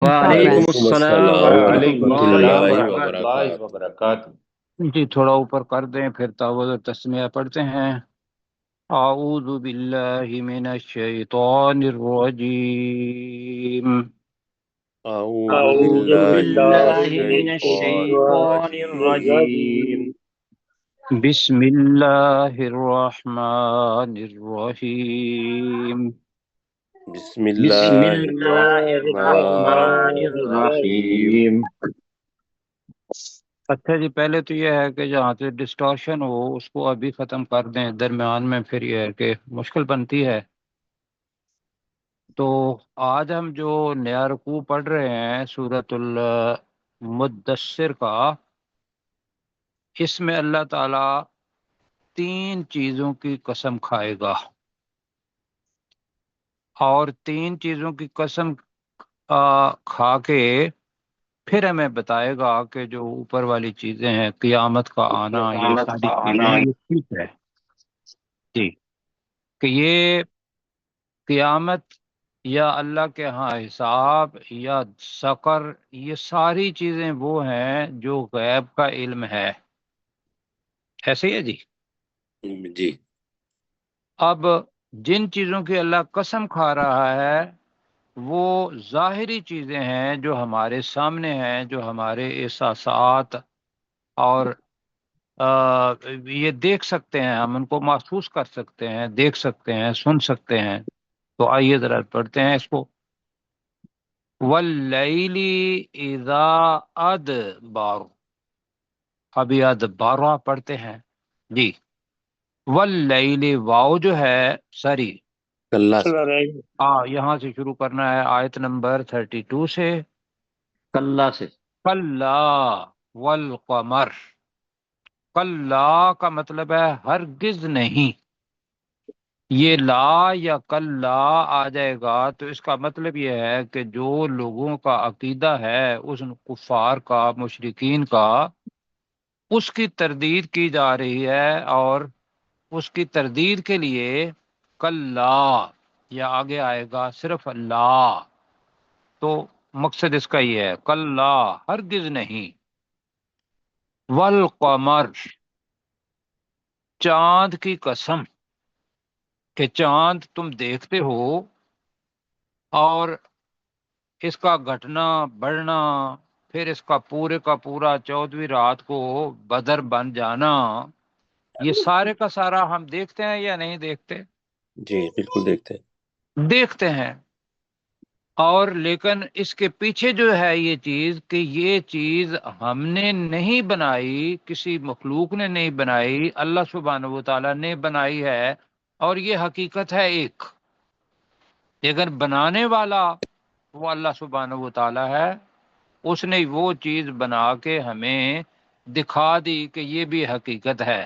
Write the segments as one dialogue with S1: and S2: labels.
S1: وعلیکم
S2: وعلیکم
S1: السلام
S2: السلام
S1: ورحمۃ
S2: وعلیکم
S1: اللہ
S2: اللہ
S3: ورحمۃ
S1: وبرکاتہ۔
S3: اللہ
S2: وبرکاتہ۔
S3: وبرکاتہ۔
S1: جی تھوڑا اوپر کر دیں، پھر تعوذ و تسمیہ پڑھتے ہیں۔ اعوذ باللہ من الشیطان الرجیم،
S2: اعوذ
S1: اعوذ
S2: باللہ من
S1: باللہ من
S2: الشیطان
S1: الشیطان
S2: الرجیم۔
S1: الرجیم، بسم اللہ الرحمن الرحیم،
S2: بسم
S1: بسم
S2: اللہ
S1: اللہ
S2: الرحمن
S1: الرحمن
S2: الرحیم۔
S1: الرحیم۔ اچھا جی، پہلے تو یہ ہے کہ جہاں سے ڈسٹورشن ہو اس کو ابھی ختم کر دیں، درمیان میں پھر یہ ہے کہ مشکل بنتی ہے۔ تو آج ہم جو نیا رکوع پڑھ رہے ہیں سورۃ المدثر کا، اس میں اللہ تعالی 3 چیزوں کی قسم کھائے گا، اور 3 چیزوں کی قسم کھا کے پھر ہمیں بتائے گا کہ جو اوپر والی چیزیں ہیں، قیامت کا آنا، یہ
S2: قیامت
S1: ساری
S2: کا
S1: چیزیں
S2: آنا۔
S1: یہ ٹھیک ہے جی، کہ یہ قیامت یا اللہ کے ہاں حساب یا سقر، یہ ساری چیزیں وہ ہیں جو غیب کا علم ہے، ایسے ہی ہے جی۔
S2: جی
S1: اب جن چیزوں کی اللہ قسم کھا رہا ہے وہ ظاہری چیزیں ہیں جو ہمارے سامنے ہیں، جو ہمارے احساسات اور یہ دیکھ سکتے ہیں، ہم ان کو محسوس کر سکتے ہیں، دیکھ سکتے ہیں، سن سکتے ہیں۔ تو آئیے ذرا پڑھتے ہیں اس کو۔ واللیل اذا ادبر، ابھی ادبارہ پڑھتے ہیں جی۔ واللیل، واو جو ہے سری،
S2: اللہ سے۔
S1: یہاں سے شروع کرنا ہے آیت نمبر 32 سے۔
S3: کلّا سے۔
S1: کلا والقمر، کلا کا مطلب ہے ہرگز نہیں، یہ لا یا کلا آ جائے گا تو اس کا مطلب یہ ہے کہ جو لوگوں کا عقیدہ ہے اس کفار کا، مشرکین کا، اس کی تردید کی جا رہی ہے، اور اس کی تردید کے لیے کلا یا آگے آئے گا صرف اللہ، تو مقصد اس کا یہ ہے کلا ہرگز نہیں، والقمر، چاند کی قسم، کہ چاند تم دیکھتے ہو اور اس کا گھٹنا بڑھنا، پھر اس کا پورا 14ویں رات کو بدر بن جانا، یہ سارے کا سارا ہم دیکھتے ہیں یا نہیں دیکھتے؟
S2: جی بالکل دیکھتے ہیں۔
S1: دیکھتے ہیں۔ اور لیکن اس کے پیچھے جو ہے یہ چیز، کہ یہ چیز ہم نے نہیں بنائی، کسی مخلوق نے نہیں بنائی، اللہ سبحانہ و تعالیٰ نے بنائی ہے، اور یہ حقیقت ہے ایک، لیکن بنانے والا وہ اللہ سبحانہ و تعالیٰ ہے، اس نے وہ چیز بنا کے ہمیں دکھا دی کہ یہ بھی حقیقت ہے،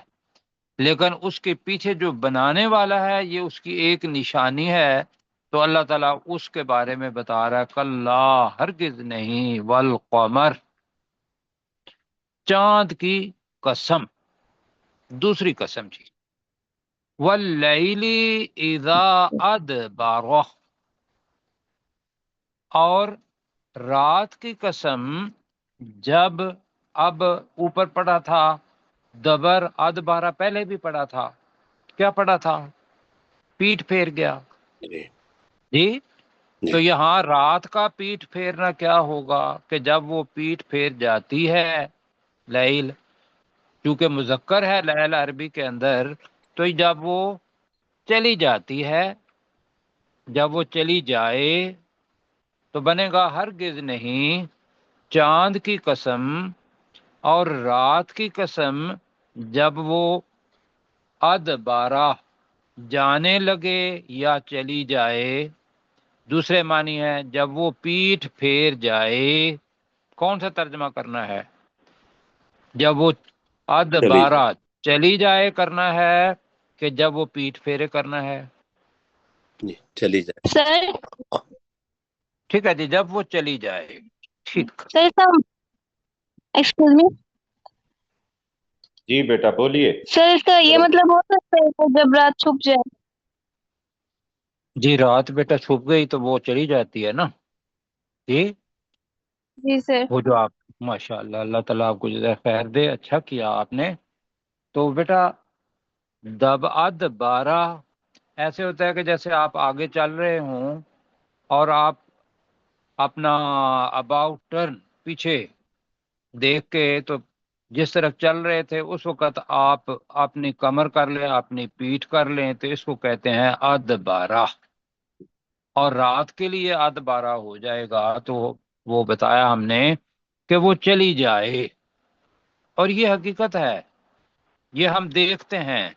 S1: لیکن اس کے پیچھے جو بنانے والا ہے یہ اس کی ایک نشانی ہے، تو اللہ تعالیٰ اس کے بارے میں بتا رہا ہے کلا ہرگز نہیں، والقمر، چاند کی قسم، دوسری قسم جی، واللیل اذا ادبر، اور رات کی قسم جب، اب اوپر پڑا تھا دبر، ادبارہ پہلے بھی پڑا تھا، کیا پڑا تھا؟ پیٹ پھیر گیا
S2: جی
S1: جی۔
S2: جی
S1: تو یہاں رات کا پیٹ پھیرنا کیا ہوگا کہ جب وہ پیٹ پھیر جاتی ہے، لیل چونکہ مذکر ہے لیل عربی کے اندر، تو جب وہ چلی جاتی ہے، جب وہ چلی جائے تو بنے گا ہرگز نہیں، چاند کی قسم اور رات کی قسم جب وہ ادبارہ جانے لگے یا چلی جائے، دوسرے معنی ہے جب وہ پیٹھ پھیر جائے، کون سا ترجمہ کرنا ہے؟ جب وہ
S2: چلی جائے۔
S1: ادبارہ چلی جائے کرنا ہے کہ جب وہ پیٹھ پھیرے کرنا ہے؟
S2: جی چلی جائے۔
S4: سر
S1: ٹھیک ہے جی، جب وہ چلی جائے، ٹھیک۔
S4: سر ایکسکیوز می
S3: جی بیٹا بولیے۔
S4: سر، اس کا یہ مطلب ہو سکتا ہے کہ جب رات چھپ جائے؟
S1: جی رات بیٹا چھپ گئی تو وہ چلی جاتی ہے نا جی۔
S4: جی سر.
S1: وہ جو آپ ماشاءاللہ اللہ تعالیٰ آپ کو جزائے خیر دے، اچھا کیا آپ نے. تو بیٹا دب اد بارہ ایسے ہوتا ہے کہ جیسے آپ آگے چل رہے ہوں اور آپ اپنا اباؤٹ ٹرن پیچھے دیکھ کے تو جس طرف چل رہے تھے اس وقت آپ اپنی کمر کر لیں، اپنی پیٹھ کر لیں، تو اس کو کہتے ہیں ادبارہ. اور رات کے لیے ادبارہ ہو جائے گا تو وہ بتایا ہم نے کہ وہ چلی جائے. اور یہ حقیقت ہے، یہ ہم دیکھتے ہیں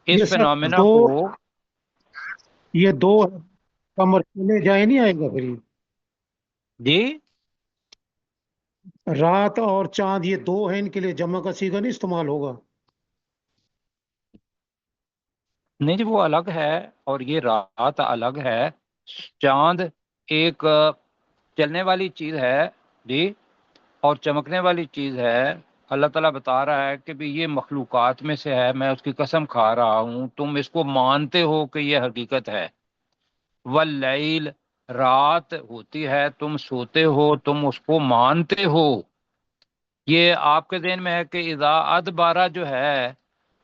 S5: یہ
S1: اس
S5: سر
S1: فینومینا
S5: دو
S1: کو.
S5: یہ دو کمر چلے جائے نہیں آئے گا پھر یہ؟
S1: جی
S5: رات اور چاند یہ دو ہیں، ان کے لیے جمع کا صیغہ نہیں استعمال ہوگا؟
S1: نہیں جی، وہ الگ ہے اور یہ رات الگ ہے. چاند ایک چلنے والی چیز ہے جی، اور چمکنے والی چیز ہے. اللہ تعالیٰ بتا رہا ہے کہ بھی یہ مخلوقات میں سے ہے، میں اس کی قسم کھا رہا ہوں، تم اس کو مانتے ہو کہ یہ حقیقت ہے. واللیل، رات ہوتی ہے، تم سوتے ہو، تم اس کو مانتے ہو. یہ آپ کے ذہن میں ہے کہ اذا ادبارہ جو ہے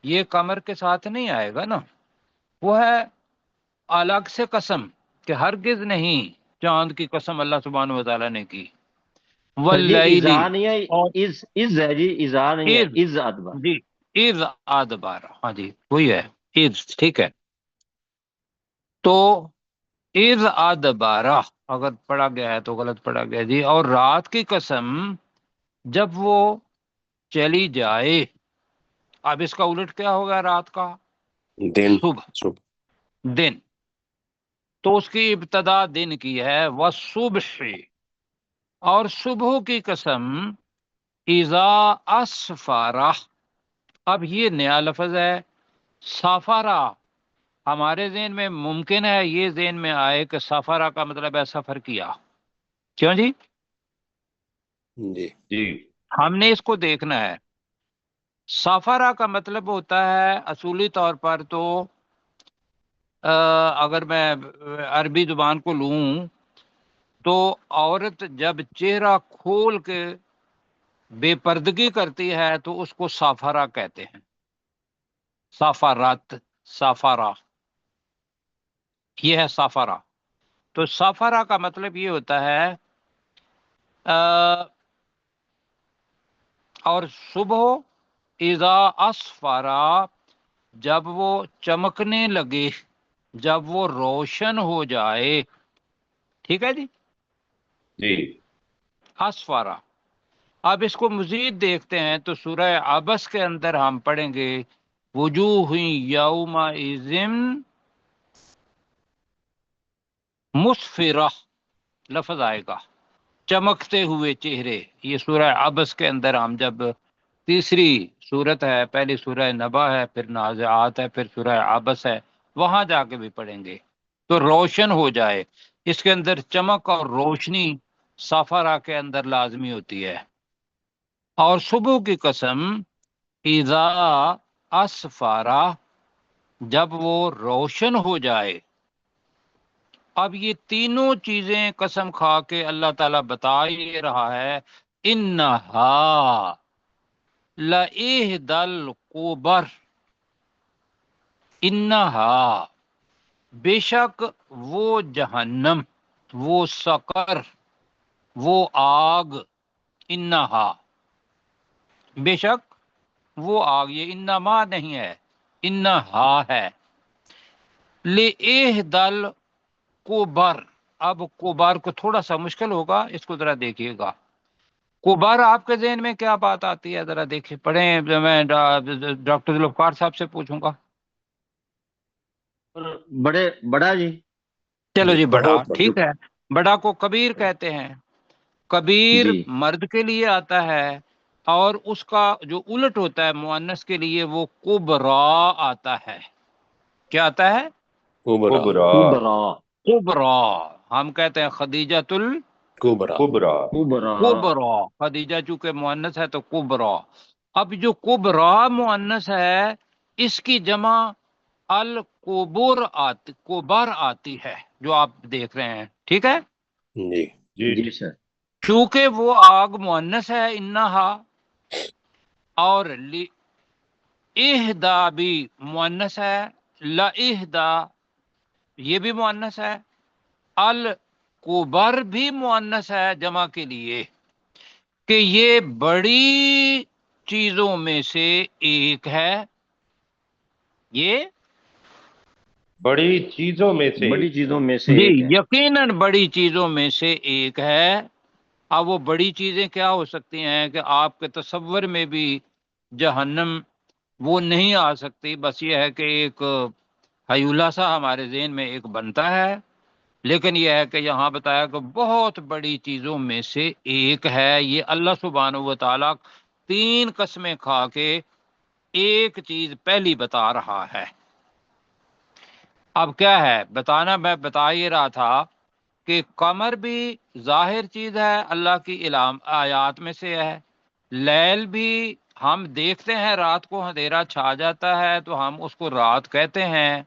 S1: یہ قمر کے ساتھ نہیں آئے گا نا، وہ ہے الگ سے قسم کہ ہرگز نہیں. چاند کی قسم اللہ سبحانہ و تعالیٰ نے کی.
S3: سر جی
S1: واللیلی،
S3: ایزا نہیں ہے،
S1: اور
S3: از ہے جی، ایزا نہیں ہے،
S1: اذ،
S3: از ادبا.
S1: جی اذ ادبارہ، ہاں جی وہی ہے اذ، ٹھیک ہے. تو اذ ادبارہ اگر پڑھا گیا ہے تو غلط پڑھا گیا جی. اور رات کی قسم جب وہ چلی جائے. اب اس کا الٹ کیا ہوگا رات کا؟
S2: دن.
S1: صبح،
S2: صبح.
S1: دن. تو اس کی ابتدا دن کی ہے. والصبح، اور صبح کی قسم اذا اسفارہ. اب یہ نیا لفظ ہے سافارہ. ہمارے ذہن میں ممکن ہے یہ ذہن میں آئے کہ سافارہ کا مطلب ہے سفر کیا. کیوں جی؟
S2: جی
S3: جی
S1: ہم نے اس کو دیکھنا ہے. سافارہ کا مطلب ہوتا ہے اصولی طور پر تو اگر میں عربی زبان کو لوں تو عورت جب چہرہ کھول کے بے پردگی کرتی ہے تو اس کو سافارہ کہتے ہیں. سافارات، سافارہ، یہ ہے سافارہ. تو سافارہ کا مطلب یہ ہوتا ہے اور صبح اذا اسفارا، جب وہ چمکنے لگے، جب وہ روشن ہو جائے. ٹھیک ہے جی،
S3: جی
S1: اسفارا. اب اس کو مزید دیکھتے ہیں تو سورہ عبس کے اندر ہم پڑھیں گے وجوہ یومئذ مسفرہ، لفظ آئے گا چمکتے ہوئے چہرے. یہ سورہ عبس کے اندر ہم جب تیسری سورت ہے، پہلی سورہ نبا ہے، پھر نازعات ہے، پھر سورہ عبس ہے، وہاں جا کے بھی پڑھیں گے. تو روشن ہو جائے، اس کے اندر چمک اور روشنی سافارہ کے اندر لازمی ہوتی ہے. اور صبح کی قسم اذا اسفارہ، جب وہ روشن ہو جائے. اب یہ تینوں چیزیں قسم کھا کے اللہ تعالیٰ بتا ہی رہا ہے انہا لإحدی الکبر، انہا بے شک وہ جہنم، وہ سقر، وہ آگ. انہا بے شک وہ آگ، یہ انما نہیں ہے، انہا ہے. لإحدی الکبر. اب کبار کو تھوڑا سا مشکل ہوگا، اس کو ذرا دیکھیے گا. کبار آپ کے ذہن میں کیا بات آتی ہے ذرا دیکھیں، پڑھیں. میں ڈاکٹر ذوالفقار صاحب سے پوچھوں گا.
S3: بڑے بڑا جی.
S1: چلو جی بڑا،
S2: بہت بڑی.
S1: ٹھیک ہے. بڑا کو کبیر کہتے ہیں. کبیر
S3: جی
S1: مرد کے لیے آتا ہے، اور اس کا جو الٹ ہوتا ہے مؤنث کے لیے وہ کبرا آتا ہے. کیا آتا ہے؟
S2: کبرا.
S3: کبرا. کبرا.
S1: کبرا. ہم کہتے ہیں خدیجۃ
S2: کبرا.
S3: کبرا. کبرا.
S1: الکبرا. خدیجہ چونکہ مؤنث ہے تو کبرا. اب جو کبرا مؤنث ہے اس کی جمع کبر آتی ہے جو آپ دیکھ رہے ہیں. ٹھیک ہے.
S2: جی
S3: جی جی سر.
S1: چونکہ وہ آگ مؤنث ہے انہا، اور اہدا بھی مؤنث ہے، لہدا یہ بھی مؤنث ہے، الکبر بھی مؤنث ہے جمع کے لیے، کہ یہ بڑی چیزوں میں سے ایک ہے، یہ
S6: بڑی چیزوں میں سے
S3: بڑی چیزوں میں سے
S1: جی
S3: ایک ہے۔
S1: یقیناً بڑی چیزوں میں سے ایک ہے۔ اب وہ بڑی چیزیں کیا ہو سکتی ہیں کہ آپ کے تصور میں بھی جہنم وہ نہیں آ سکتی، بس یہ ہے کہ ایک حیولہ سا ہمارے ذہن میں ایک بنتا ہے، لیکن یہ ہے کہ یہاں بتایا کہ بہت بڑی چیزوں میں سے ایک ہے۔ یہ اللہ سبحانہ و تعالیٰ 3 قسمیں کھا کے ایک چیز پہلی بتا رہا ہے۔ اب کیا ہے بتانا، میں بتا یہ رہا تھا کہ قمر بھی ظاہر چیز ہے، اللہ کی آیات میں سے ہے، لیل بھی ہم دیکھتے ہیں، رات کو اندھیرا چھا جاتا ہے تو ہم اس کو رات کہتے ہیں،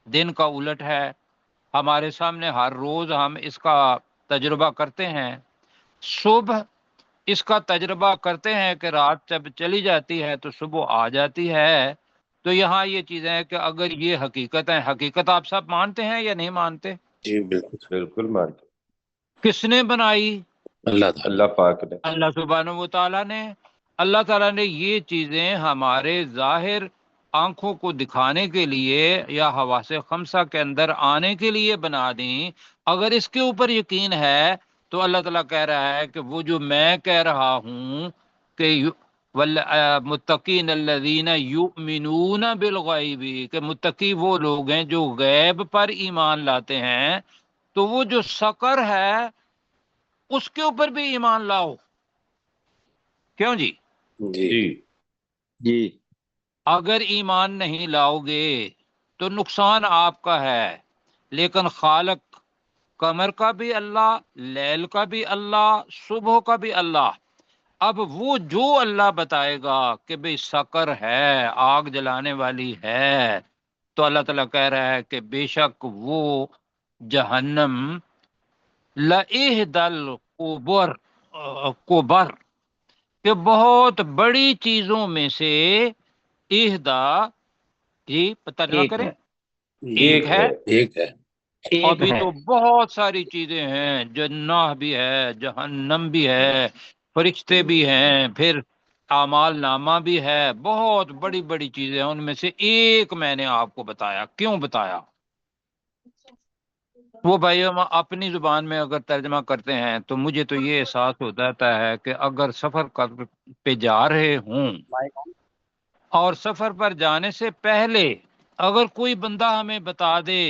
S1: دن کا الٹ ہے، ہمارے سامنے ہر روز ہم اس کا تجربہ کرتے ہیں۔ صبح اس کا تجربہ کرتے ہیں کہ رات جب چلی جاتی ہے تو صبح آ جاتی ہے۔ تو یہاں یہ چیزیں ہیں کہ اگر یہ حقیقت ہے، حقیقت آپ سب مانتے ہیں یا نہیں مانتے؟
S2: جی بالکل
S6: بالکل مانتے،
S1: کس نے بنائی؟
S2: اللہ تعالیٰ
S6: اللہ پاک نے۔
S1: اللہ سبحانہ و تعالیٰ نے۔ اللہ تعالیٰ نے یہ چیزیں ہمارے ظاہر آنکھوں کو دکھانے کے لیے یا حواس خمسہ کے اندر آنے کے لیے بنا دیں۔ اگر اس کے اوپر یقین ہے تو اللہ تعالیٰ کہہ رہا ہے کہ وہ جو میں کہہ رہا ہوں کہ متقین الذین یؤمنون بالغیب، کہ متقی وہ لوگ ہیں جو غیب پر ایمان لاتے ہیں، تو وہ جو سقر ہے اس کے اوپر بھی ایمان لاؤ۔ کیوں جی؟
S2: جی
S6: جی
S3: جی
S1: اگر ایمان نہیں لاؤ گے تو نقصان آپ کا ہے، لیکن خالق قمر کا بھی اللہ، لیل کا بھی اللہ، صبح کا بھی اللہ۔ اب وہ جو اللہ بتائے گا کہ بھئی سقر ہے، آگ جلانے والی ہے، تو اللہ تعالیٰ کہہ رہا ہے کہ بے شک وہ جہنم لَإِحْدَى الْكُبَرْ کہ بہت بڑی چیزوں میں سے اہدا، جی ترجمہ
S3: ایک
S1: کریں،
S3: ہے،
S1: ایک ہے۔
S2: ایک ہے
S3: ایک
S1: ابھی
S3: ہے۔
S1: تو بہت ساری چیزیں ہیں، جنہ بھی ہے، جہنم بھی ہے، فرشتے بھی ہیں، پھر اعمال نامہ بھی ہے، بہت بڑی بڑی چیزیں ہیں، ان میں سے ایک میں نے آپ کو بتایا۔ کیوں بتایا؟ وہ بھائی ہم اپنی زبان میں اگر ترجمہ کرتے ہیں تو مجھے تو یہ احساس ہو جاتا ہے کہ اگر سفر پہ جا رہے ہوں اور سفر پر جانے سے پہلے اگر کوئی بندہ ہمیں بتا دے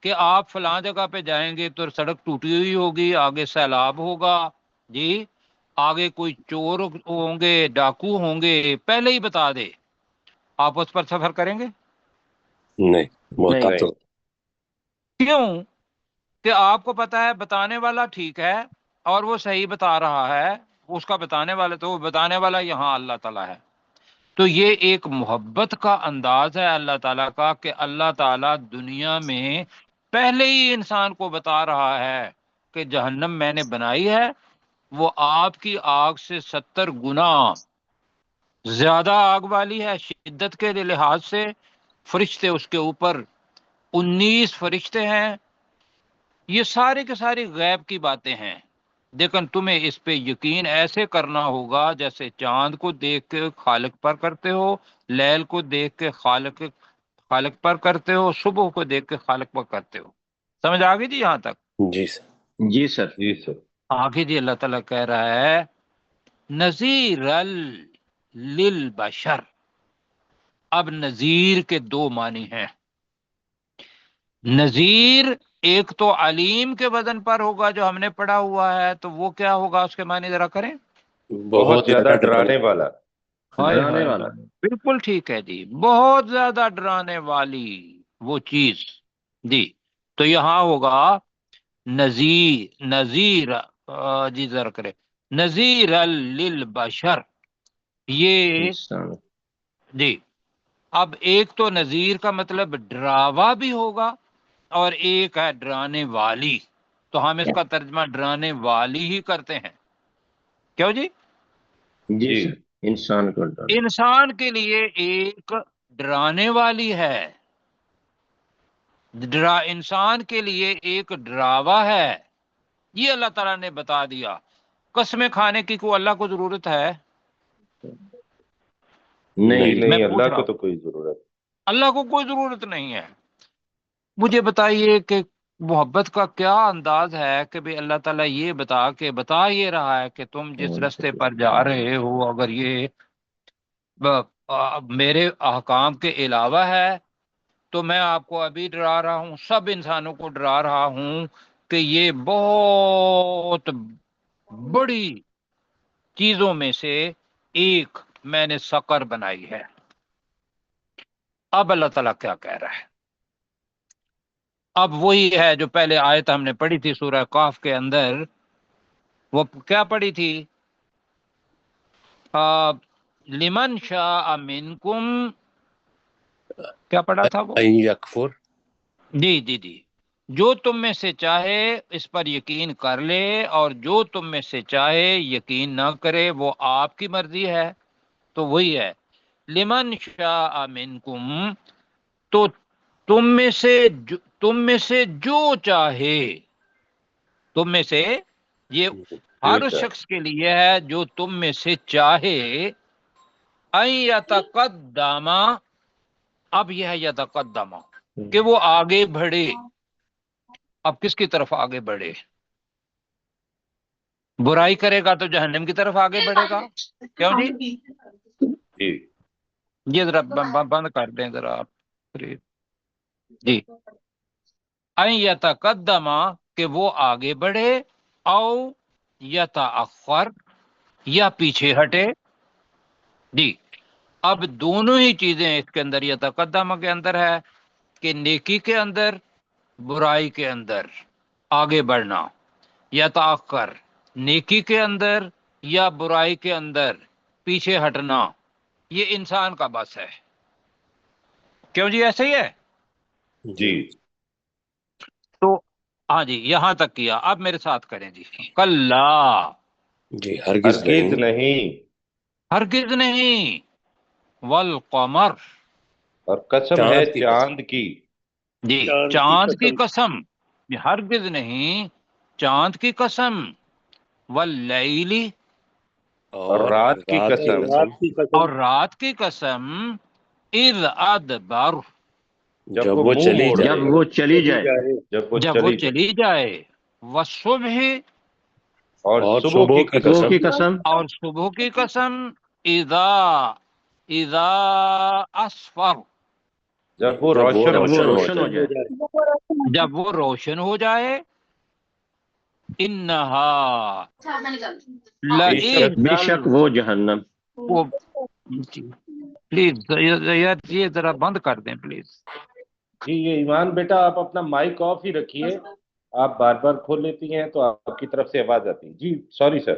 S1: کہ آپ فلاں جگہ پہ جائیں گے تو سڑک ٹوٹی ہوئی ہوگی، آگے سیلاب ہوگا، جی آگے کوئی چور ہوں گے، ڈاکو ہوں گے، پہلے ہی بتا دے، آپ اس پر سفر کریں گے؟
S2: نہیں، محتاط
S6: نہیں۔
S2: تو
S1: کیوں کہ آپ کو پتا ہے بتانے والا ٹھیک ہے اور وہ صحیح بتا رہا ہے، اس کا بتانے والا، تو وہ بتانے والا یہاں اللہ تعالیٰ ہے۔ تو یہ ایک محبت کا انداز ہے اللہ تعالیٰ کا کہ اللہ تعالیٰ دنیا میں پہلے ہی انسان کو بتا رہا ہے کہ جہنم میں نے بنائی ہے، وہ آپ کی آگ سے 70 گنا زیادہ آگ والی ہے شدت کے لحاظ سے، فرشتے اس کے اوپر 19 فرشتے ہیں۔ یہ سارے کے ساری غیب کی باتیں ہیں، لیکن تمہیں اس پہ یقین ایسے کرنا ہوگا جیسے چاند کو دیکھ کے خالق پر کرتے ہو، لیل کو دیکھ کے خالق پر کرتے ہو، صبح کو دیکھ کے خالق پر کرتے ہو۔ سمجھ آ گئی جی یہاں تک؟
S2: جی سر
S3: جی سر۔
S6: جی سر۔
S1: آگے جی اللہ تعالیٰ کہہ رہا ہے نذیر للبشر۔ اب نذیر کے 2 معنی ہیں۔ نذیر ایک تو علیم کے وزن پر ہوگا جو ہم نے پڑھا ہوا ہے، تو وہ کیا ہوگا، اس کے معنی ذرا کریں۔
S6: بہت زیادہ ڈرانے والا۔
S1: ہائے
S3: ڈرانے
S1: ہائے
S3: والا۔
S1: ہائے، بالکل ٹھیک ہے جی، بہت زیادہ ڈرانے والی وہ چیز جی۔ تو یہاں ہوگا نذیر جی ذرا کرے نذیر للبشر، یہ
S3: انسان۔
S1: جی۔ اب ایک تو نذیر کا مطلب ڈراوا بھی ہوگا اور ایک ہے ڈرانے والی، تو ہم اس کا ترجمہ ڈرانے والی ہی کرتے ہیں۔ کیوں جی؟
S3: جی سر، انسان کو ڈر
S1: انسان کے لیے ایک ڈرانے والی ہے، انسان کے لیے ایک ڈراوا ہے، یہ اللہ تعالیٰ نے بتا دیا۔ قسمیں کھانے کی کوئی اللہ کو ضرورت ہے؟
S3: نہیں
S1: میں
S6: نہیں،
S1: پوچھ
S6: اللہ
S1: رہا
S6: کو
S1: ہوں،
S6: تو کوئی ضرورت
S1: اللہ کو کوئی ضرورت نہیں ہے۔ مجھے بتائیے کہ محبت کا کیا انداز ہے کہ بھی اللہ تعالیٰ یہ بتا یہ رہا ہے کہ تم جس رستے پر جا رہے ہو، اگر یہ میرے احکام کے علاوہ ہے تو میں آپ کو ابھی ڈرا رہا ہوں، سب انسانوں کو ڈرا رہا ہوں کہ یہ بہت بڑی چیزوں میں سے ایک میں نے سقر بنائی ہے۔ اب اللہ تعالیٰ کیا کہہ رہا ہے؟ اب وہی ہے جو پہلے آیت ہم نے پڑھی تھی سورہ قاف کے اندر، وہ کیا پڑھی تھی؟ لمن شاء منکم، کیا پڑھا تھا وہ؟
S2: ان یکفر،
S1: جی جی جی، جو تم میں سے چاہے اس پر یقین کر لے، اور جو تم میں سے چاہے یقین نہ کرے، وہ آپ کی مرضی ہے۔ تو وہی ہے لمن شاء منکم، تو تم میں سے جو چاہے، تم میں سے، یہ ہر اس شخص کے لیے ہے جو تم میں سے چاہے، ان یتقدم، اب یہ ہے یتقدم کہ وہ آگے بڑھے۔ اب کس کی طرف آگے بڑھے؟ برائی کرے گا تو جہنم کی طرف آگے بڑھے گا، کیوں جی؟
S6: جی
S1: یہ ذرا بند کر دیں ذرا آپ جی۔ ان یتقدم کہ وہ آگے بڑھے، او یتأخر یا پیچھے ہٹے۔ جی، اب دونوں ہی چیزیں اس کے اندر، یتقدم کے اندر ہے کہ نیکی کے اندر، برائی کے اندر آگے بڑھنا، یتأخر نیکی کے اندر یا برائی کے اندر پیچھے ہٹنا، یہ انسان کا بس ہے۔ کیوں جی ایسے ہی ہے؟
S6: جی
S1: تو ہاں جی، یہاں تک کیا، اب میرے ساتھ کریں جی۔ کلا،
S2: جی ہرگز
S6: ہرگز
S2: نہیں،
S6: نہیں،
S1: ہرگز نہیں، والقمر،
S6: اور قسم ہے
S2: چاند کی
S6: چاند کی،
S1: جی چاند کی قسم، یہ ہرگز نہیں، چاند کی قسم، واللیل،
S6: اور رات کی قسم،
S1: اور رات کی قسم، اذ ادبر،
S6: جب وہ
S2: وہ
S6: منہ
S2: چلی
S6: موڑ
S2: جائے،
S3: جب
S6: دے،
S3: وہ چلی جائے،
S1: جب وہ چلی جائے، والصبح،
S6: اور
S2: اور
S6: صبح کی
S3: صبح
S6: قسم،
S3: کی قسم،
S1: اور صبح کی قسم، اذا اسفر،
S6: جب وہ
S2: جب وہ
S6: روشن
S3: جب
S6: ہو
S3: وہ
S6: جائے،
S3: روشن ہو جائے،
S1: جب وہ روشن ہو جائے، انہا
S6: بے شک
S3: بے شک وہ جہنم،
S1: پلیز یہ ذرا بند کر دیں پلیز۔
S6: جی یہ ایمان بیٹا آپ اپنا مائک آف ہی رکھیے، آپ بار بار کھول لیتی ہیں تو آپ کی طرف سے آواز آتی ہے۔ جی سوری سر۔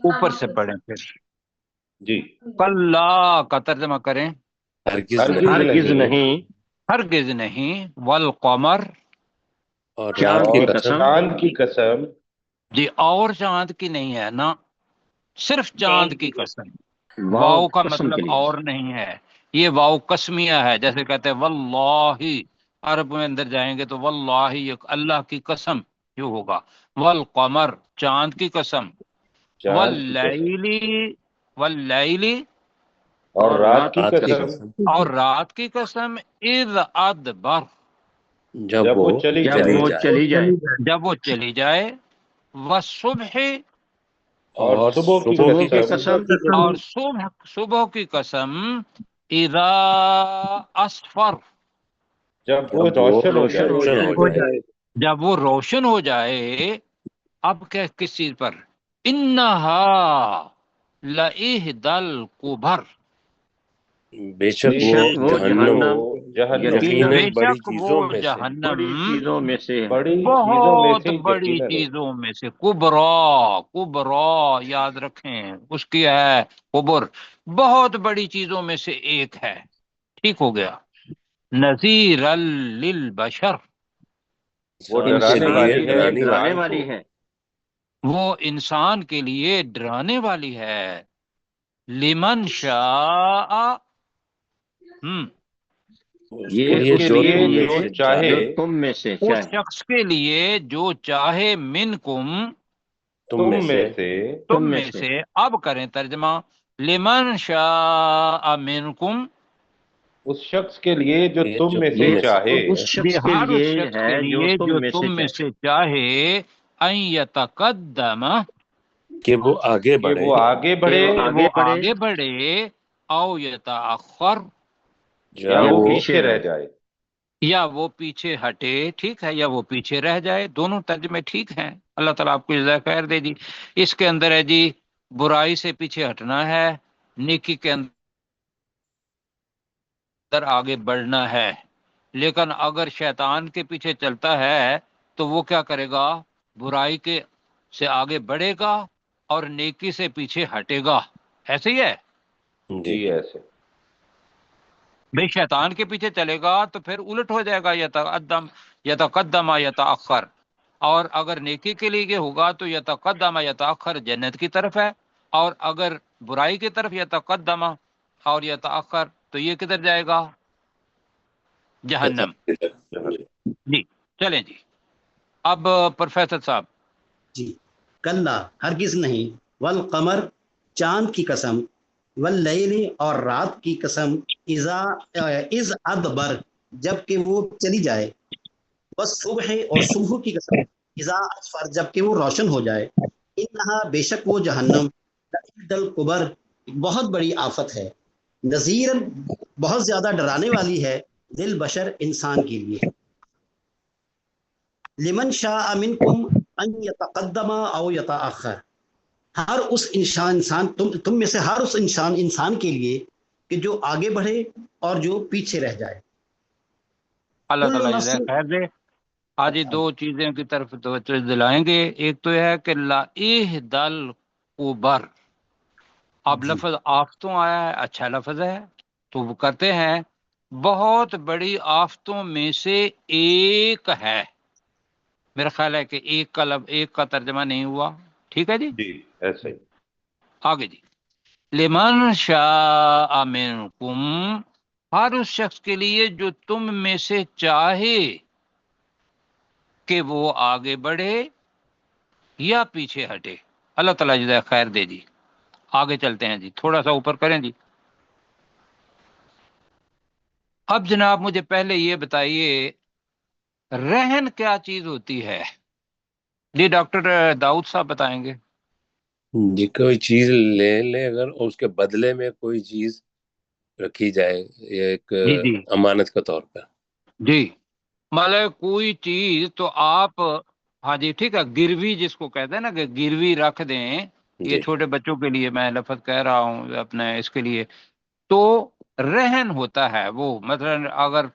S1: اوپر سے پڑھیں پھر،
S6: جی
S1: کلا کا ترجمہ کریں،
S2: ہرگز
S6: ہرگز
S2: نہیں،
S3: ہرگز نہیں،
S1: ہرگز نہیں، والقمر،
S2: اور
S3: چاند
S2: رات
S3: کی
S2: کی
S6: اور
S3: قسم،
S6: چاند کی قسم،
S1: جی اور چاند کی نہیں ہے نا، صرف چاند کی قسم،
S3: واو
S1: واؤ کا
S3: قسم کے
S1: مطلب
S3: لیے،
S1: اور نہیں ہے، یہ واؤ قسمیہ ہے، جیسے کہتے ہیں واللہ، عرب میں اندر جائیں گے تو واللہ، یہ اللہ کی قسم جو ہوگا، والقمر چاند کی قسم،
S6: چاند کی قسم،
S1: واللیلی، واللیلی
S6: اور رات کی
S2: رات کی
S6: قسم،
S2: قسم،
S1: اور رات کی قسم، اذ ادبر
S2: جب
S6: جب وہ
S2: وہ
S6: چلی
S3: جب
S6: جائے،
S3: وہ چلی جائے،
S1: جب وہ چلی جائے، والصبح
S6: اور
S2: اور
S6: صبح کی
S3: صبح کی
S6: قسم،
S3: قسم،
S1: اور صبح کی قسم، اذا اسفر
S6: جب وہ
S2: جب وہ
S6: روشن ہو جائے،
S2: روشن ہو جائے،
S1: جب وہ روشن ہو جائے، اب کس چیز پر؟ انہا لإحدى الکبر،
S2: بے شک
S3: بے
S2: وہ
S3: شک وہ
S2: جہنم
S6: جہنم،
S3: یقیناً
S1: بے
S2: بڑی
S1: شک وہ
S2: چیزوں میں سے،
S1: جہنم
S3: بڑی چیزوں میں سے ہے،
S6: بڑی چیزوں میں
S1: بہت
S6: سے
S1: بڑی
S6: یقیناً ہے۔
S1: چیزوں میں سے، کبرا، کبرا یاد رکھیں، اس کی ہے کبر، بہت بڑی چیزوں میں سے ایک ہے۔ ٹھیک ہو گیا، نذیرا للبشر،
S6: وہ
S2: انسان کے
S6: ڈرانے
S2: لیے
S6: والی ہے
S3: یہ
S2: ڈرانے
S3: ڈرانے
S6: انسان
S3: والی
S6: کو،
S3: ہے،
S1: وہ انسان کے لیے ڈرانے والی ہے. لمن شاء
S3: یہ
S2: اس
S3: اس
S2: کے
S3: کے
S2: لیے
S3: لیے
S6: جو
S3: ہے
S6: چاہے
S3: جو تم میں سے
S1: اس
S3: چاہے.
S1: شخص کے لیے جو چاہے منکم
S2: تم میں
S6: تم
S2: سے
S6: میں سے
S1: تم میں سے. اب کریں ترجمہ. لمن شاء منکم
S6: اس شخص کے لیے جو
S2: یہ
S6: تم
S2: جو
S6: میں
S2: تم
S6: سے
S2: میں سے
S6: چاہے
S3: اس شخص کے
S1: ہر اس
S3: لیے
S1: شخص کے
S3: ہے جو
S1: لیے جو تم میں
S3: چاہے.
S1: سے چاہے ان یتقدم
S2: کہ وہ آگے
S6: کہ
S2: بڑھے
S6: وہ آگے بڑھے
S3: کہ
S1: کہ
S3: آگے
S1: وہ
S3: بڑھے
S1: آگے بڑھے او یتاخر
S6: یا
S2: یا
S6: وہ
S2: وہ
S6: پیچھے رہ جائے.
S1: یا وہ پیچھے ہٹے. ٹھیک ہے, یا وہ پیچھے رہ جائے. دونوں ترجمے ٹھیک ہیں. اللہ تعالیٰ آپ کو جزائے خیر دے دی. اس کے اندر ہے جی برائی سے پیچھے ہٹنا ہے, نیکی کے اندر آگے بڑھنا ہے. لیکن اگر شیطان کے پیچھے چلتا ہے تو وہ کیا کرے گا؟ برائی کے سے آگے بڑھے گا اور نیکی سے پیچھے ہٹے گا. ایسے ہی ہے
S6: جی ایسے.
S1: بھئی. شیطان کے پیچھے چلے گا تو پھر الٹ ہو جائے گا, یتقدم یتاخر. اور اگر نیکی کے لیے یہ ہوگا تو یتقدم یتاخر جنت کی طرف ہے, اور اگر برائی کی طرف یتقدم اور یتاخر تو یہ کدھر جائے گا؟ جہنم. جی چلیں جی. اب پروفیسر صاحب.
S7: جی کلا ہرگز نہیں. والقمر چاند کی قسم. واللیل اور رات کی قسم. از ادبر جب کہ وہ چلی جائے. بس صبح اور صبح کی قسم. اذا اسفر جب کہ وہ روشن ہو جائے. انہا بے شک وہ جہنم دل قبر بہت بڑی آفت ہے. نذیرن بہت زیادہ ڈرانے والی ہے دل بشر انسان کے لیے. لمن شاء منکم ان یتقدم او یتاخر. ہر اس انسان تم میں سے ہر اس انسان کے لیے کہ جو آگے بڑھے اور جو پیچھے رہ جائے.
S1: اللہ
S7: کل
S1: تعالیٰ
S7: نفس
S1: جزائے خیر دے. آج یہ دو چیزیں کی طرف توجہ دلائیں گے. ایک تو یہ ہے کہ لائحدل قبر. اب
S7: جی
S1: لفظ آفتوں آیا ہے, اچھا لفظ ہے, تو وہ کرتے ہیں بہت بڑی آفتوں میں سے ایک ہے. میرا خیال ہے کہ ایک کا ترجمہ نہیں ہوا. ٹھیک ہے جی,
S6: جی ایسے ہی.
S1: آگے جی. لمن شاء منکم ہر اس شخص کے لیے جو تم میں سے چاہے کہ وہ آگے بڑھے یا پیچھے ہٹے. اللہ تعالیٰ جزائے خیر دے جی. آگے چلتے ہیں جی, تھوڑا سا اوپر کریں جی. اب جناب مجھے پہلے یہ بتائیے رہن کیا چیز ہوتی ہے؟ جی ڈاکٹر داؤد صاحب بتائیں گے.
S2: جی کوئی چیز لے لے اگر اور اس کے بدلے میں کوئی چیز رکھی جائے ایک
S1: جی جی
S2: امانت کے طور پر.
S1: جی مطلب کوئی چیز تو آپ, ہاں جی ٹھیک ہے, گروی جس کو کہتے ہیں نا کہ گروی رکھ دیں. یہ
S2: جی
S1: چھوٹے بچوں کے لیے میں لفظ کہہ رہا ہوں اپنے اس کے لیے. تو رہن ہوتا ہے وہ, مثلا اگر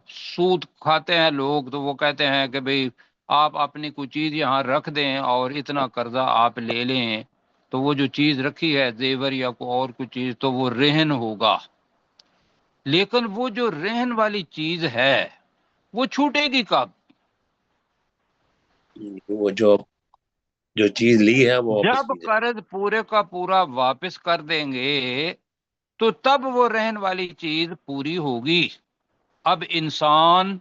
S1: سود کھاتے ہیں لوگ تو وہ کہتے ہیں کہ بھئی آپ اپنی کوئی چیز یہاں رکھ دیں اور اتنا قرضہ آپ لے لیں, تو وہ جو چیز رکھی ہے زیور یا کوئی اور کوئی چیز تو وہ رہن ہوگا. لیکن وہ جو رہن والی چیز ہے وہ چھوٹے گی کب؟
S2: وہ جو چیز لی ہے وہ واپس
S1: جب
S2: کی جائے.
S1: قرض پورے کا پورا واپس کر دیں گے تو تب وہ رہن والی چیز پوری ہوگی. اب انسان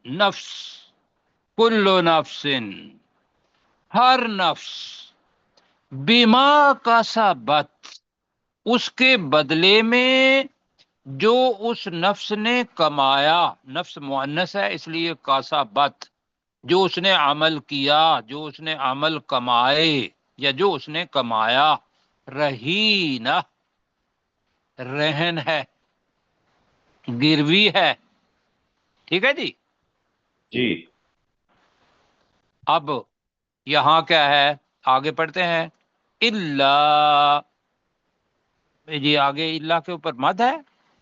S1: نفس, کل نفس, ہر نفس, بیما کسبت اس کے بدلے میں جو اس نفس نے کمایا. نفس مؤنث ہے اس لیے کسبت, جو اس نے عمل کیا, جو اس نے عمل کمائے یا جو اس نے کمایا. رہینہ رہن ہے, گروی ہے. ٹھیک ہے جی.
S6: جی
S1: اب یہاں کیا ہے, آگے پڑھتے ہیں. اللہ, جی آگے اللہ کے اوپر مد ہے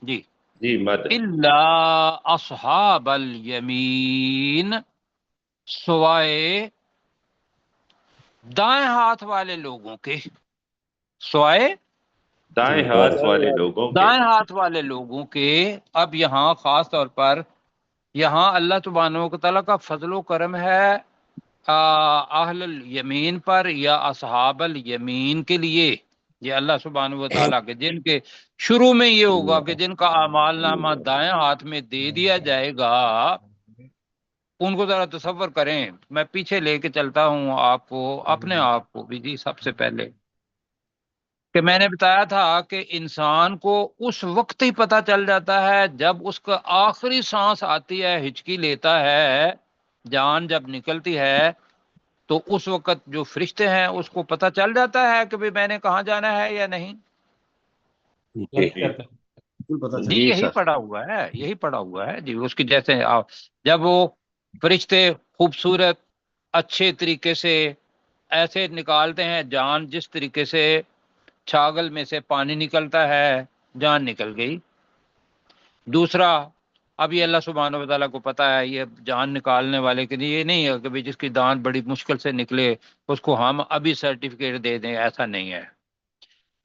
S1: جی.
S6: جی مد.
S1: اللہ اصحاب الیمین سوائے دائیں ہاتھ والے لوگوں کے. سوائے
S6: دائیں ہاتھ والے لوگوں کے.
S1: دائیں ہاتھ والے لوگوں کے. اب یہاں خاص طور پر یہاں اللہ سبحانہ و تعالیٰ کا فضل و کرم ہے اہل الیمین پر یا اصحاب الیمین کے لیے، یہ اللہ سبحانہ و تعالیٰ کے جن کے شروع میں یہ ہوگا کہ جن کا اعمال نامہ دائیں ہاتھ میں دے دیا جائے گا، ان کو ذرا تصور کریں. میں پیچھے لے کے چلتا ہوں آپ کو، اپنے آپ کو بھی جی. سب سے پہلے کہ میں نے بتایا تھا کہ انسان کو اس وقت ہی پتہ چل جاتا ہے جب اس کا آخری سانس آتی ہے، ہچکی لیتا ہے، جان جب نکلتی ہے، تو اس وقت جو فرشتے ہیں اس کو پتہ چل جاتا ہے کہ بھی میں نے کہاں جانا ہے یا نہیں.
S2: جی
S7: پتہ
S1: جی
S7: چل
S3: جی
S1: یہی
S3: سر
S1: پڑا ہوا ہے، یہی پڑا ہوا ہے جی. اس کی جیسے جب وہ فرشتے خوبصورت اچھے طریقے سے ایسے نکالتے ہیں جان، جس طریقے سے چھاگل میں سے پانی نکلتا ہے، جان نکل گئی. دوسرا، اب یہ اللہ سبحانہ و تعالیٰ کو پتہ ہے یہ جان نکالنے والے کے لیے یہ نہیں ہے کہ بھی جس کی دان بڑی مشکل سے نکلے اس کو ہم ابھی سرٹیفکیٹ دے دیں، ایسا نہیں ہے.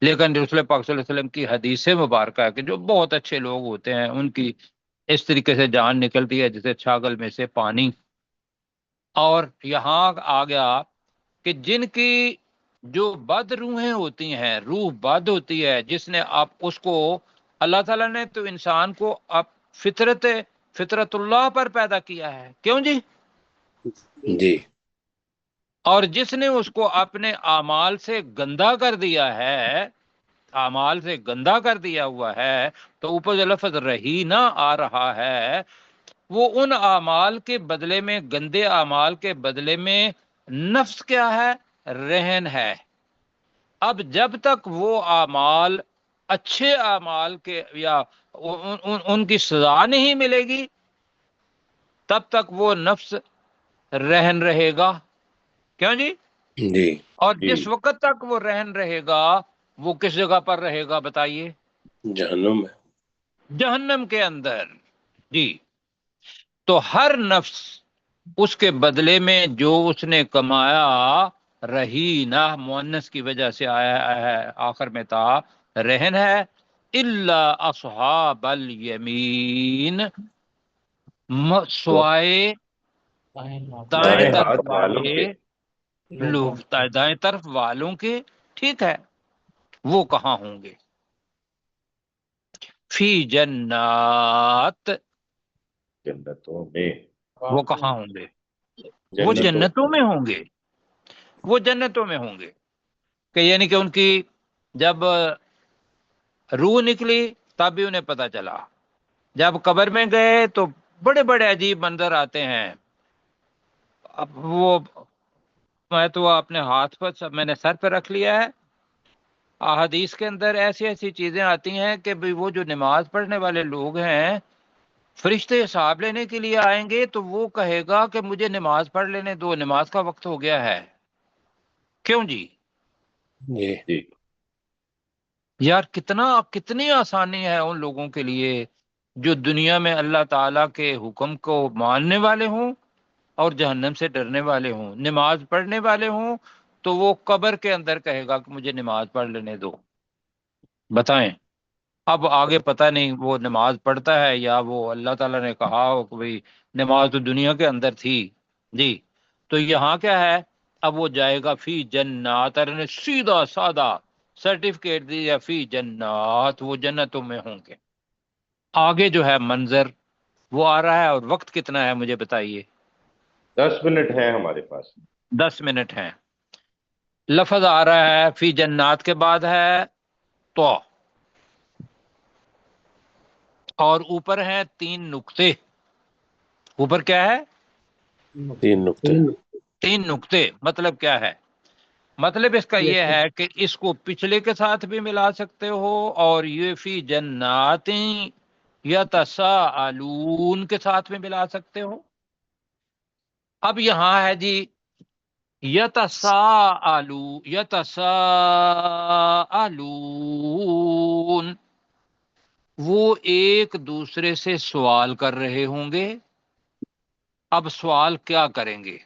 S1: لیکن رسول پاک صلی اللہ علیہ وسلم کی حدیث مبارکہ ہے کہ جو بہت اچھے لوگ ہوتے ہیں ان کی اس طریقے سے جان نکلتی ہے جیسے چھاگل میں سے پانی. اور یہاں آ گیا کہ جن کی جو بد روحیں ہوتی ہیں، روح بد ہوتی ہے، جس نے آپ اس کو اللہ تعالیٰ نے تو انسان کو اب فطرت اللہ پر پیدا کیا ہے، کیوں جی؟
S2: جی
S1: اور جس نے اس کو اپنے اعمال سے گندا کر دیا ہے، اعمال سے گندا کر دیا ہوا ہے، تو اوپر جو لفظ رہینہ آ رہا ہے وہ ان اعمال کے بدلے میں، گندے اعمال کے بدلے میں نفس کیا ہے؟ رہن ہے. اب جب تک وہ اعمال اچھے اعمال کے یا ان کی سزا نہیں ملے گی تب تک وہ نفس رہن رہے گا. کیوں جی؟
S2: جی
S1: اور
S3: جی
S1: جس وقت تک وہ رہن رہے گا وہ کس جگہ پر رہے گا بتائیے؟
S2: جہنم میں.
S1: جہنم کے اندر. جی تو ہر نفس اس کے بدلے میں جو اس نے کمایا، رہینہ مؤنث کی وجہ سے آیا ہے، آخر میں تھا رہن ہے، الا اصحاب الیمین، سوائے دائیں
S6: دائیں
S1: طرف
S6: ہاتھ والوں
S1: والے
S6: کے.
S1: لوگ، دائیں طرف والوں کے. ٹھیک ہے، وہ کہاں ہوں گے؟ فی جنات،
S6: جنتوں میں.
S1: وہ کہاں ہوں گے؟ وہ
S6: جنتوں
S1: جنتوں میں ہوں گے، وہ جنتوں میں ہوں گے. کہ یعنی کہ ان کی جب روح نکلی تب بھی انہیں پتہ چلا، جب قبر میں گئے تو بڑے بڑے عجیب منظر آتے ہیں. اب وہ میں تو اپنے ہاتھ پر میں نے سر پہ رکھ لیا ہے. احادیث کے اندر ایسی ایسی چیزیں آتی ہیں کہ بھی وہ جو نماز پڑھنے والے لوگ ہیں، فرشتے حساب لینے کے لیے آئیں گے تو وہ کہے گا کہ مجھے نماز پڑھ لینے دو، نماز کا وقت ہو گیا ہے. کیوں جی؟
S2: جی
S6: جی
S1: یار کتنی آسانی ہے ان لوگوں کے لیے جو دنیا میں اللہ تعالیٰ کے حکم کو ماننے والے ہوں اور جہنم سے ڈرنے والے ہوں، نماز پڑھنے والے ہوں، تو وہ قبر کے اندر کہے گا کہ مجھے نماز پڑھ لینے دو. بتائیں اب آگے پتہ نہیں وہ نماز پڑھتا ہے یا وہ اللہ تعالیٰ نے کہا ہو کہ بھئی نماز تو دنیا کے اندر تھی. جی تو یہاں کیا ہے؟ اب وہ جائے گا فی جنات، اور نے سیدھا سادہ سرٹیفکیٹ دیا فی جنات، وہ جنتوں میں ہوں گے. آگے جو ہے منظر وہ آ رہا ہے، اور وقت کتنا ہے مجھے بتائیے؟
S6: 10 منٹ ہیں ہمارے پاس.
S1: 10 منٹ ہیں. لفظ آ رہا ہے فی جنات کے بعد ہے تو، اور اوپر ہیں 3 نقطے. اوپر کیا ہے؟
S2: 3 نقطے.
S1: 3 نقطے. مطلب کیا ہے؟ مطلب اس کا یہ ہے کہ اس کو پچھلے کے ساتھ بھی ملا سکتے ہو اور یہ فی جنات یتساءلون کے ساتھ بھی ملا سکتے ہو. اب یہاں ہے جی یتساءلون، وہ ایک دوسرے سے سوال کر رہے ہوں گے. اب سوال کیا کریں گے؟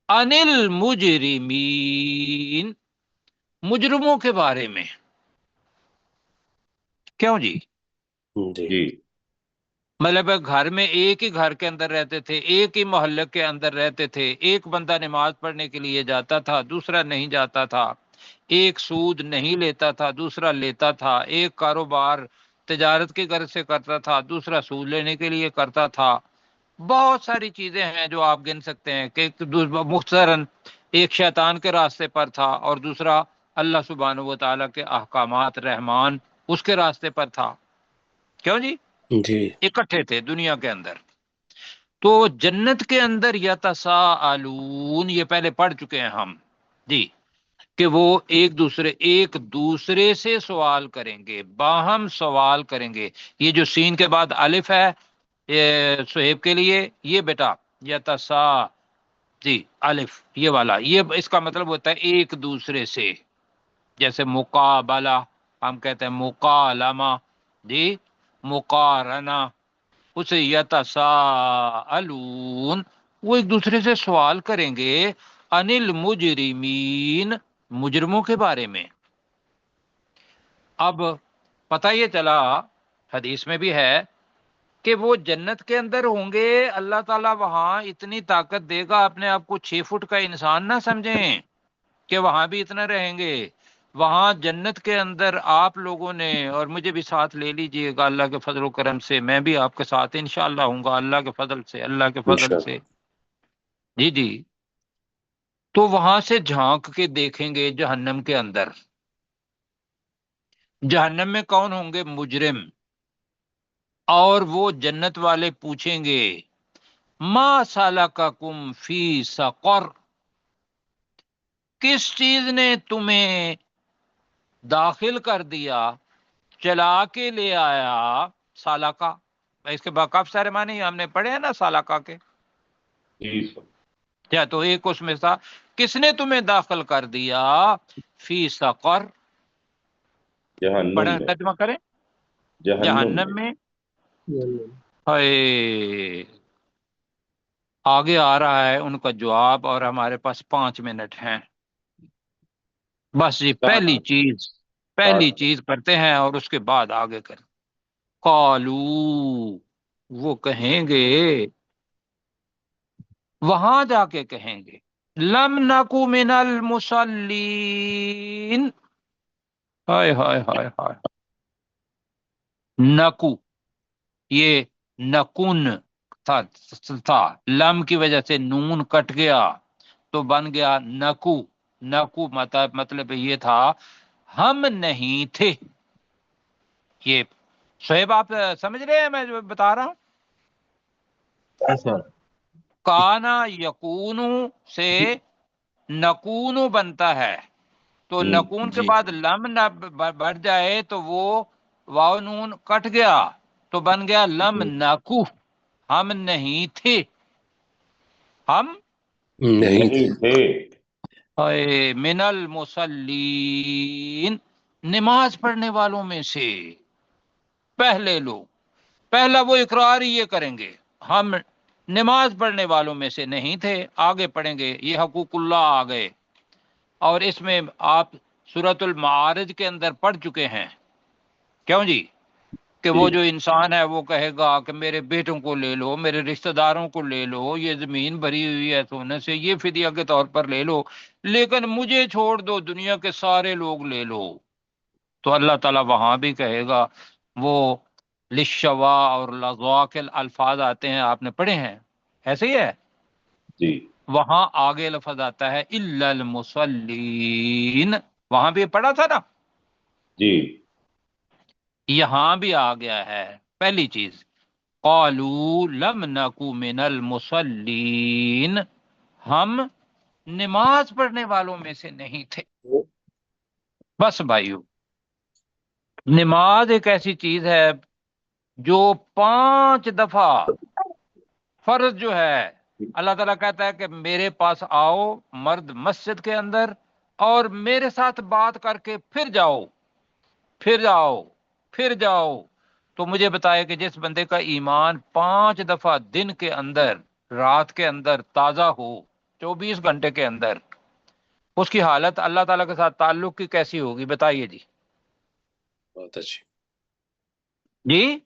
S1: انل مجرمین، مجرموں کے بارے میں. کیوں جی؟
S2: جی
S6: جی
S1: مطلب گھر میں ایک ہی گھر کے اندر رہتے تھے، ایک ہی محلے کے اندر رہتے تھے، ایک بندہ نماز پڑھنے کے لیے جاتا تھا، دوسرا نہیں جاتا تھا، ایک سود نہیں لیتا تھا، دوسرا لیتا تھا، ایک کاروبار تجارت کی غرض سے کرتا تھا، دوسرا سود لینے کے لیے کرتا تھا۔ بہت ساری چیزیں ہیں جو آپ گن سکتے ہیں کہ مختصراً ایک شیطان کے راستے پر تھا اور دوسرا اللہ سبحانہ و تعالیٰ کے احکامات رحمان اس کے راستے پر تھا۔ کیوں جی؟
S2: جی
S1: اکٹھے تھے دنیا کے اندر۔ تو جنت کے اندر یتساءلون، یہ پہلے پڑھ چکے ہیں ہم جی، کہ وہ ایک دوسرے سے سوال کریں گے، باہم سوال کریں گے۔ یہ جو سین کے بعد الف ہے یہ صہیب کے لیے، یہ بیٹا یتسا جی الف یہ والا، یہ اس کا مطلب ہوتا ہے ایک دوسرے سے، جیسے مقابلہ ہم کہتے ہیں، مکالمہ جی، مقارنہ، اسے یتساءلون، وہ ایک دوسرے سے سوال کریں گے عن المجرمین، مجرموں کے بارے میں۔ اب پتہ یہ چلا، حدیث میں بھی ہے کہ وہ جنت کے اندر ہوں گے، اللہ تعالیٰ وہاں اتنی طاقت دے گا، اپنے آپ کو 6 فٹ کا انسان نہ سمجھیں کہ وہاں بھی اتنا رہیں گے۔ وہاں جنت کے اندر آپ لوگوں نے، اور مجھے بھی ساتھ لے لیجئے گا اللہ کے فضل و کرم سے، میں بھی آپ کے ساتھ انشاءاللہ ہوں گا اللہ کے فضل سے، اللہ کے فضل سے جی جی۔ تو وہاں سے جھانک کے دیکھیں گے جہنم کے اندر، جہنم میں کون ہوں گے؟ مجرم، اور وہ جنت والے پوچھیں گے ما سلککم فی سقر، کس چیز نے تمہیں داخل کر دیا، چلا کے لے آیا، سالکا، اس کے کافی سارے معنی ہم نے پڑھے ہیں نا سالکا کے،
S6: جی سر،
S1: کیا تو ایک اس میں تھا کس نے تمہیں داخل کر دیا فی سقر،
S6: جہنم
S1: پڑھیں
S6: میں،
S1: ترجمہ کریں،
S6: جہنم
S1: جہنم میں، ہائے، آگے آ رہا ہے ان کا جواب، اور ہمارے پاس 5 منٹ ہیں بس جی۔ پہلی چیز کرتے ہیں اور اس کے بعد آگے کریں۔ قالو، وہ کہیں گے، وہاں جا کے کہیں گے، لم نکو من المصلین، ہائے ہائے ہائے ہائے، نکو، یہ نکن تھا، لم کی وجہ سے نون کٹ گیا تو بن گیا نکو، نکو مطلب یہ تھا ہم نہیں تھے۔ یہ شعیب آپ سمجھ رہے ہیں میں جو بتا رہا ہوں؟ کانا یکونو سے نکونو بنتا ہے، تو نکون کے
S2: جی
S1: بعد لم نہ بڑھ جائے تو وہ واو نون کٹ گیا تو بن گیا لم نکو، ہم نہیں تھے، ہم
S2: نہیں تھے،
S1: اے من المصلین، نماز پڑھنے والوں میں سے۔ پہلے لوگ، پہلا وہ اقرار ہی یہ کریں گے ہم نماز پڑھنے والوں میں سے نہیں تھے۔ آگے پڑھیں گے، یہ حقوق اللہ آ گئے، اور اس میں آپ سورۃ المعارج کے اندر پڑھ چکے ہیں، کیوں جی؟ کہ وہ جو انسان ہے وہ کہے گا کہ میرے بیٹوں کو لے لو، میرے رشتہ داروں کو لے لو، یہ زمین بھری ہوئی ہے سونے سے، یہ فدیہ کے طور پر لے لو، لیکن مجھے چھوڑ دو، دنیا کے سارے لوگ لے لو۔ تو اللہ تعالیٰ وہاں بھی کہے گا، وہ لشوا اور لغوا کے الفاظ آتے ہیں، آپ نے پڑھے ہیں، ایسے ہی ہے،
S6: جی
S1: وہاں آگے لفظ آتا ہے الا المصلین، وہاں بھی پڑھا تھا نا،
S6: جی
S1: یہاں بھی آ گیا ہے۔ پہلی چیز قالوا لم نکو من المصلین، ہم نماز پڑھنے والوں میں سے نہیں تھے۔ بس بھائیو، نماز ایک ایسی چیز ہے جو 5 دفعہ فرض جو ہے، اللہ تعالیٰ کہتا ہے کہ میرے پاس آؤ مرد مسجد کے اندر اور میرے ساتھ بات کر کے پھر جاؤ، پھر جاؤ، پھر جاؤ۔ تو مجھے بتائے کہ جس بندے کا ایمان 5 دفعہ دن کے اندر، رات کے اندر تازہ ہو، 24 گھنٹے کے اندر، اس کی حالت اللہ تعالیٰ کے ساتھ تعلق کی کیسی ہوگی بتائیے جی؟
S2: بہت اچھی،
S1: جی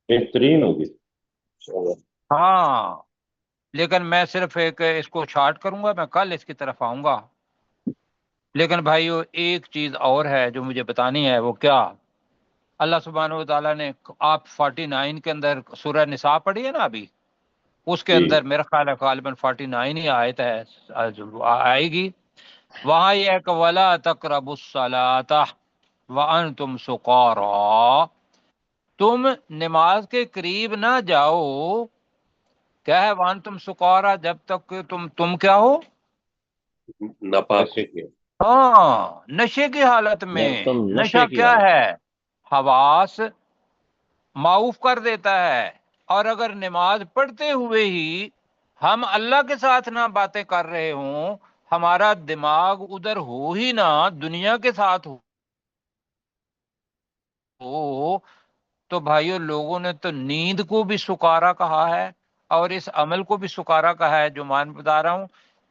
S6: بہترین ہوگی.
S1: ہاں لیکن میں صرف ایک اس کو شارٹ کروں گا، میں کل اس کی طرف آؤں گا. لیکن بھائیو ایک چیز اور ہے جو مجھے بتانی ہے. وہ کیا؟ اللہ سبحانہ و تعالیٰ نے، آپ 49 کے اندر سورہ نساء پڑھی ہے نا ابھی، اس کے
S6: جی.
S1: اندر میرا خیال ہے غالباً 49 ہی آیت ہے، آئے گی. وہاں یہ ہے کہ وَلَا تَقْرَبُوا الصَّلَاةَ وَأَنْتُمْ سُقَارَىٰ، تم نماز کے قریب نہ جاؤ. کیا ہے وَأَنْتُمْ سُقَارَىٰ؟ جب تک کہ تم کیا ہو؟
S2: ناپاک
S6: نشے کے.
S1: ہاں، نشے کی حالت میں.
S3: جب تم
S1: نشہ
S3: نشے کی
S1: کیا
S3: حالت
S1: ہے؟ حواس معاف کر دیتا ہے. اور اگر نماز پڑھتے ہوئے ہی ہم اللہ کے ساتھ نہ باتیں کر رہے ہوں، ہمارا دماغ ادھر ہو ہی نہ، دنیا کے ساتھ ہو، تو بھائیو لوگوں نے تو نیند کو بھی سکارا کہا ہے اور اس عمل کو بھی سکارا کہا ہے جو مان بتا رہا ہوں.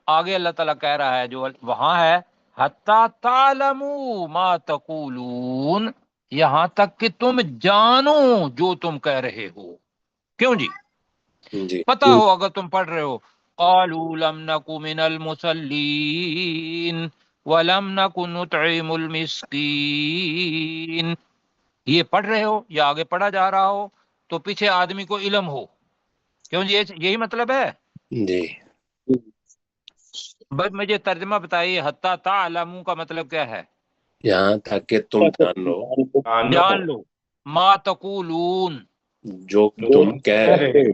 S1: آگے اللہ تعالیٰ کہہ رہا ہے جو وہاں ہے، حَتَّى تَعْلَمُوا مَا تَقُولُونَ، یہاں تک کہ تم جانو جو تم کہہ رہے ہو. کیوں جی؟
S2: جی.
S1: پتہ ہو اگر تم پڑھ رہے ہو قَالُوا لَمْ نَكُ مِنَ الْمُصَلِّينَ وَلَمْ نَكُ نُطْعِمُ الْمِسْكِينَ، یہ پڑھ رہے ہو یا آگے پڑھا جا رہا ہو تو پیچھے آدمی کو علم ہو. کیوں جی؟ یہی مطلب ہے.
S2: جی.
S1: بس مجھے ترجمہ بتائیے، حتیٰ تعلموا کا مطلب کیا ہے؟
S2: یہاں تک کہ تم جان لو
S1: جان لو. ما تقولون،
S2: جو تم کہہ رہے ہو.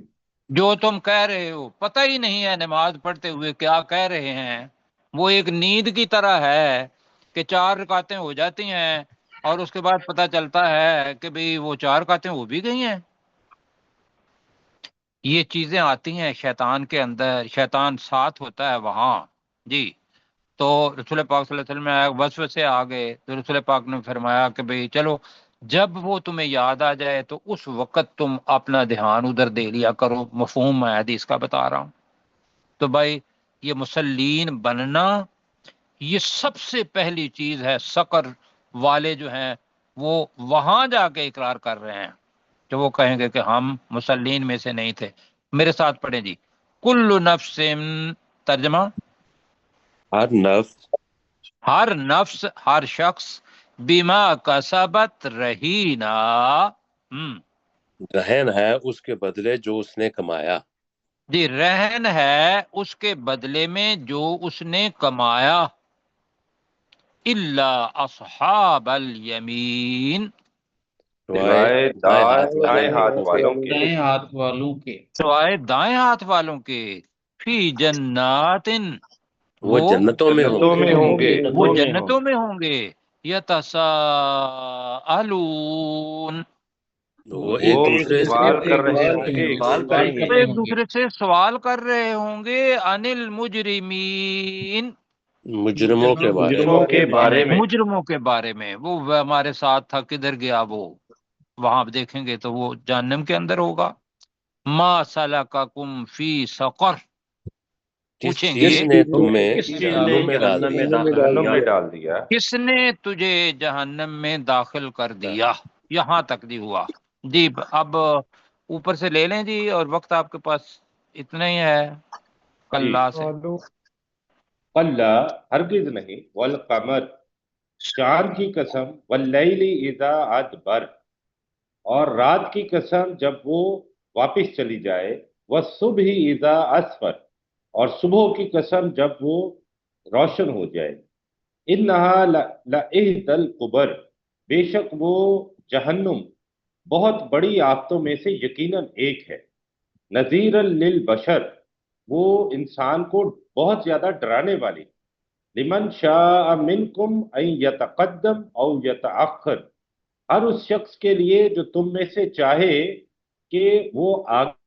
S1: جو تم کہہ رہے ہو. پتہ ہی نہیں ہے نماز پڑھتے ہوئے کیا کہہ رہے ہیں. وہ ایک نیند کی طرح ہے کہ 4 رکعتیں ہو جاتی ہیں اور اس کے بعد پتہ چلتا ہے کہ بھئی وہ 4 رکعتیں ہو بھی گئی ہیں. یہ چیزیں آتی ہیں شیطان کے اندر، شیطان ساتھ ہوتا ہے وہاں. جی. تو رسول پاک صلی اللہ علیہ وسلم میں وسوسے آ گئے تو رسول پاک نے فرمایا کہ بھئی چلو جب وہ تمہیں یاد آ جائے تو اس وقت تم اپنا دھیان ادھر دے لیا کرو. مفہوم میں حدیث کا بتا رہا ہوں. تو بھائی یہ مسلین بننا یہ سب سے پہلی چیز ہے. سقر والے جو ہیں وہ وہاں جا کے اقرار کر رہے ہیں کہ وہ کہیں گے کہ ہم مسلین میں سے نہیں تھے. میرے ساتھ پڑھیں جی. کل نفس، ترجمہ
S2: ہر نفس،
S1: ہر نفس، ہر شخص، بما کسبت رہینا،
S2: رہن ہے اس کے بدلے جو اس نے کمایا.
S1: جی رہن ہے اس کے بدلے میں جو اس نے کمایا. الا اصحاب الیمین،
S2: سوائے
S6: دائیں ہاتھ والوں کے.
S3: دائیں ہاتھ والوں کے.
S1: سوائے دائیں ہاتھ والوں کے. فی جنات،
S2: وہ جنتوں میں
S6: جنتوں میں ہوں گے.
S1: وہ جنتوں میں ہوں گے. یتساءلون،
S2: وہ ایک دوسرے سے
S6: سوال کر رہے ہوں گے.
S3: سوال کریں گے.
S1: وہ ایک دوسرے سے سوال کر رہے ہوں گے. عن المجرمین،
S2: مجرموں کے بارے میں.
S6: مجرموں کے بارے میں.
S1: مجرموں کے بارے میں. وہ ہمارے ساتھ تھا، کدھر گیا وہ؟ وہاں دیکھیں گے تو وہ جہنم کے اندر ہوگا. ما سلککم فی سقر،
S2: کس
S1: پوچھیں
S2: چیز
S1: گے
S2: نے تمہیں
S3: کس چیز نے
S2: جہنم میں ڈال
S3: جہنم میں
S2: دیا.
S6: جہنم میں ڈال دیا.
S1: کس نے تجھے جہنم میں داخل کر دیا. یہاں تک دی ہوا جی. اب اوپر سے لے لیں جی، اور وقت آپ کے پاس اتنا ہی ہے. کلا سے
S6: کلا، ہرگز نہیں. والقمر، چاند کی قسم. واللیل اذا ادبر، اور رات کی قسم جب وہ واپس چلی جائے. والصبح اذا اسفر، اور صبح کی قسم جب وہ روشن ہو جائے. انہا لإحدى الکبر، بے شک وہ جہنم بہت بڑی آفتوں میں سے یقیناً ایک ہے. نذیرا للبشر، وہ انسان کو بہت زیادہ ڈرانے والی. لمن شاء منکم ان یتقدم او یتأخر، ہر اس شخص کے لیے جو تم میں سے چاہے کہ وہ آگے